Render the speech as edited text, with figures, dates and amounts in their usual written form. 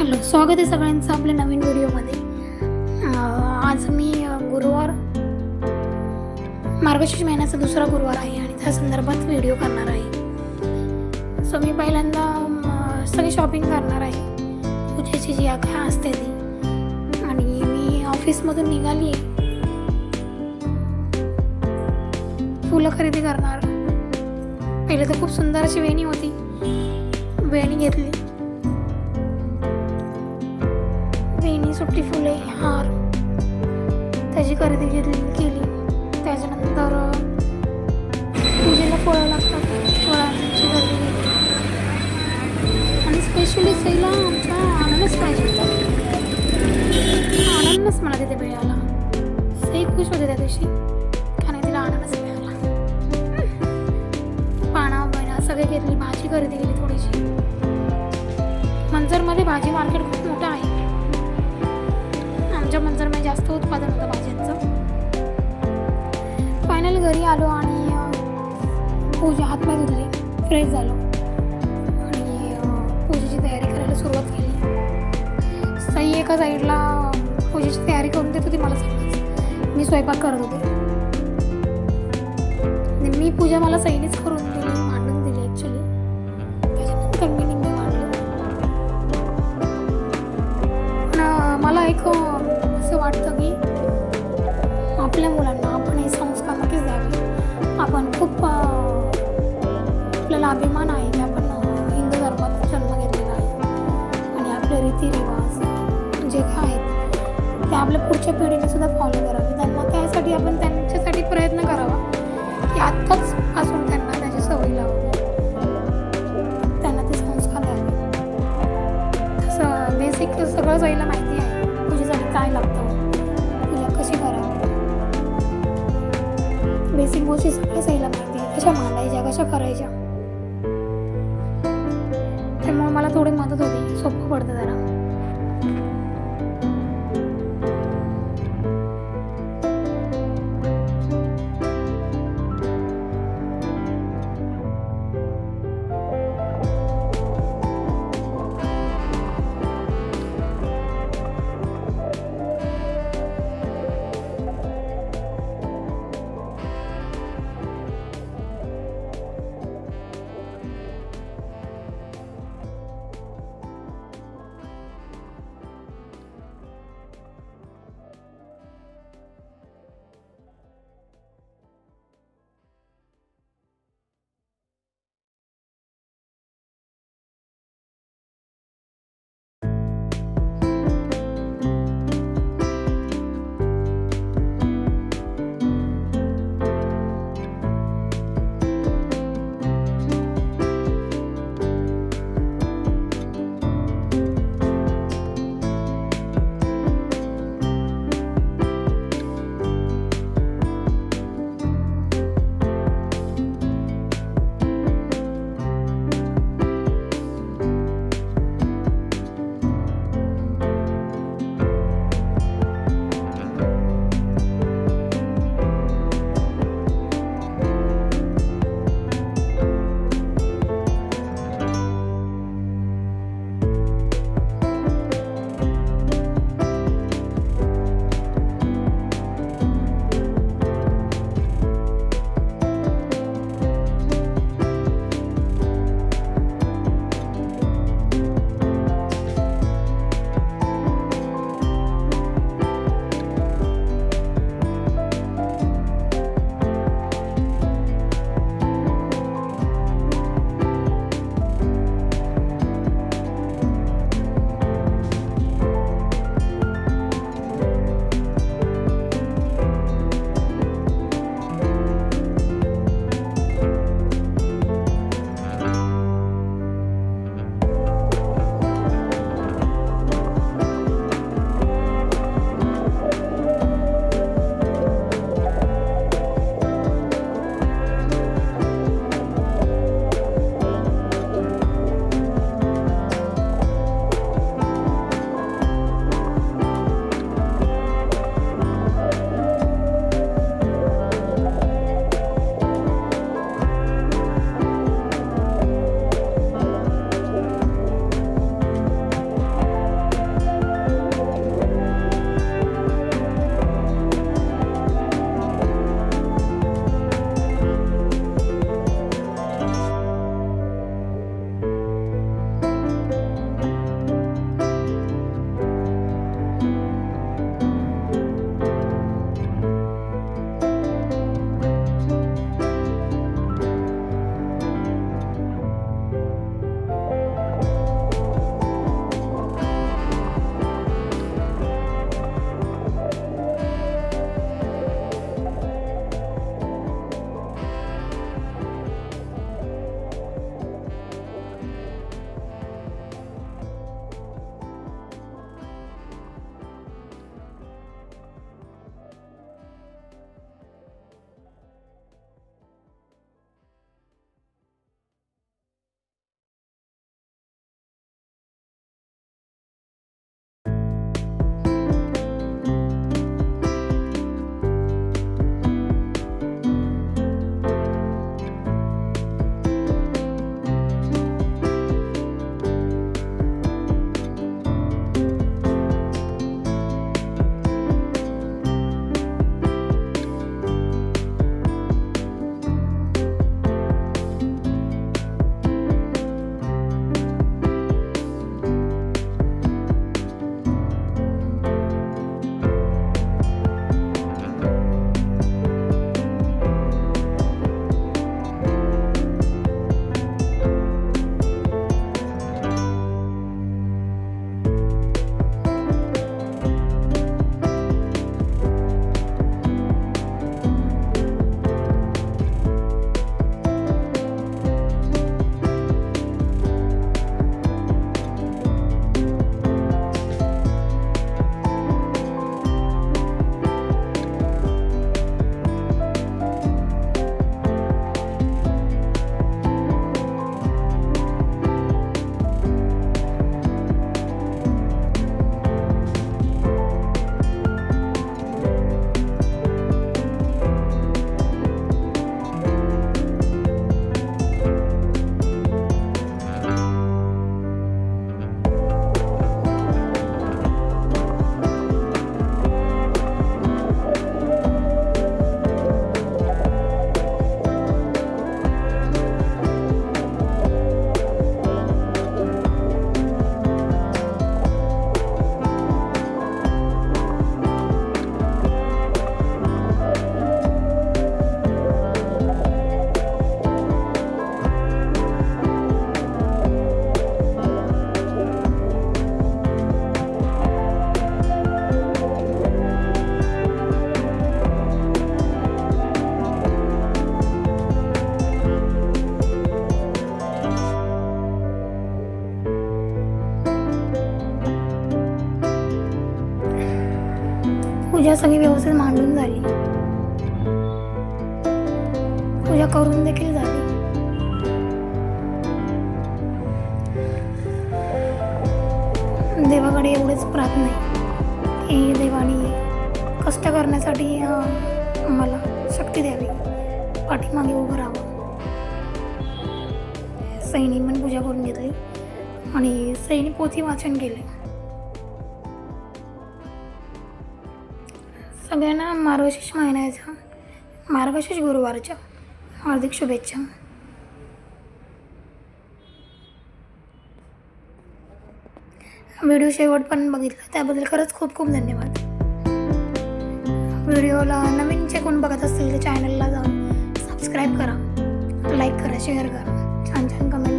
Hello, स्वागत आहे सगळ्यांचं आपल्या नवीन व्हिडिओमध्ये। आज मी गुरुवार मार्गशीर्ष महिन्याचा दुसरा गुरुवार आहे आणि त्या संदर्भात व्हिडिओ करणार आहे। सो मी पहिल्यांदा सगळी शॉपिंग करणार आहे, पूजेची जी काय असते ती। आणि मी ऑफिसमधून निघाली आहे, फुलं खरेदी करणार। पहिले तर खूप सुंदर अशी वेणी होती, वेणी घेतली, वेणी, सुट्टी फुले, हार त्याची खरेदी केली। त्याच्यानंतर पूजेला फळं लागतात, फळांची खरेदी केली। आणि स्पेशली सईला आमच्या अननस पाहिजे होता, अननस मला तिथे मिळाला। सई खुश होते त्या दिवशी, कारण तिला अननस मिळाला। पाना बैना सगळे घेतली, भाजी खरेदी केली थोडीशी। मंजरमध्ये भाजी मार्केट खूप मोठं आहे, आमच्या मंजरमध्ये जास्त उत्पादन होतं भाज्यांचं। फायनल घरी आलो आणि पूजा हातपाय धुतले, फ्रेश झालो आणि पूजेची तयारी करायला सुरुवात केली। सई एका साईडला पूजेची तयारी करून देत होती, मला सगळंच मी स्वयंपाक करत होते। मी पूजा मला सईनेच करून दिली, मांडून दिली ॲक्च्युली। त्याच्यानंतर मी निम्मे मांडले। पण मला एक असं वाटतं की आपल्या मुलांना आपण हे संस्कार नक्कीच द्यावे। आपण खूप आपल्याला अभिमान आहे की आपण हिंदू धर्मात जन्म घेतलेला आहे आणि आपले रीतिरिवाज जे काय आहेत ते आपल्या पुढच्या पिढीने सुद्धा फॉलो करावे। त्यांना त्यासाठी आपण त्यांच्यासाठी प्रयत्न करावा की आत्ताच पासून त्यांना त्याची सवय लावावी, त्यांना ते संस्कार द्यावे। तसं बेसिक सगळं सईला माहिती आहे, पूजेसाठी काय लागतं, पूजा कशी करावी, बेसिक गोष्टी सगळ्या सईला माहिती आहे, कशा मांडायच्या, कशा करायच्या। त्यामुळे मला थोडी मदत होती, सोपं पडतं जरा। पूजा सगळी व्यवस्थित मांडून झाली, पूजा करून देखील झाली. देवाकडे एवढेच प्रार्थना आहे की देवाने कष्ट करण्यासाठी आम्हाला शक्ती द्यावी, पाठीमागे उभं राहावं. सईने पण पूजा करून घेतली आणि सईने पोथी वाचन केले. सगळ्यांना मार्गशीर्ष महिन्याच्या, मार्गशीर्ष गुरुवारच्या हार्दिक शुभेच्छा. व्हिडिओ शेवटपर्यंत बघितला त्याबद्दल खरंच खूप खूप धन्यवाद. व्हिडिओला नवीन जे कोण बघत असतील तर चॅनलला जाऊन सबस्क्राईब करा, लाईक करा, शेअर करा, छान छान कमेंट